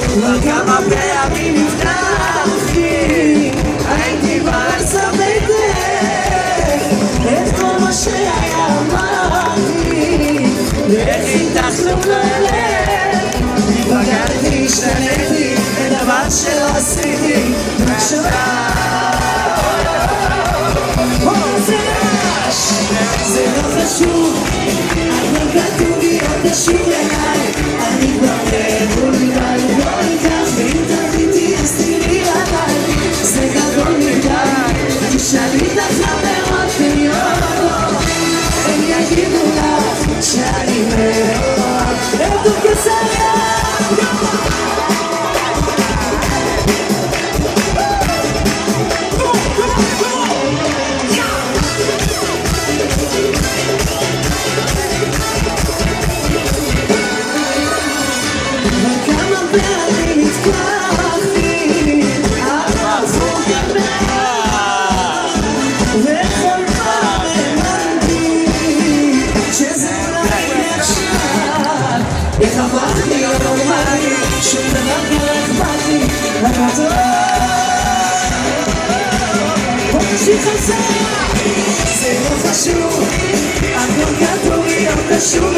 כבר כמה פעמים הבטחתי, הייתי בעל סבתך, את כל מה שהיה אמרתי, ואיך איתך לא כללת, התבגרתי, השתניתי, אין דבר שלא עשיתי, זה לא חשוב, הכל כתוב לי עוד תשוב אליי, אני כבר מבולבל, לא איתך, ואם תביתי אז תראי עליי, זה גדול מדי, תשאלי את החברות ויום, הם יגידו לך שאני מאוד, הם כסריה. איך הפכתי לא נורמלי, שום דבר כבר אכפת לי, רק את בוא נמשיך על זה, זה לא חשוב, הכל כתוב לי עוד קשור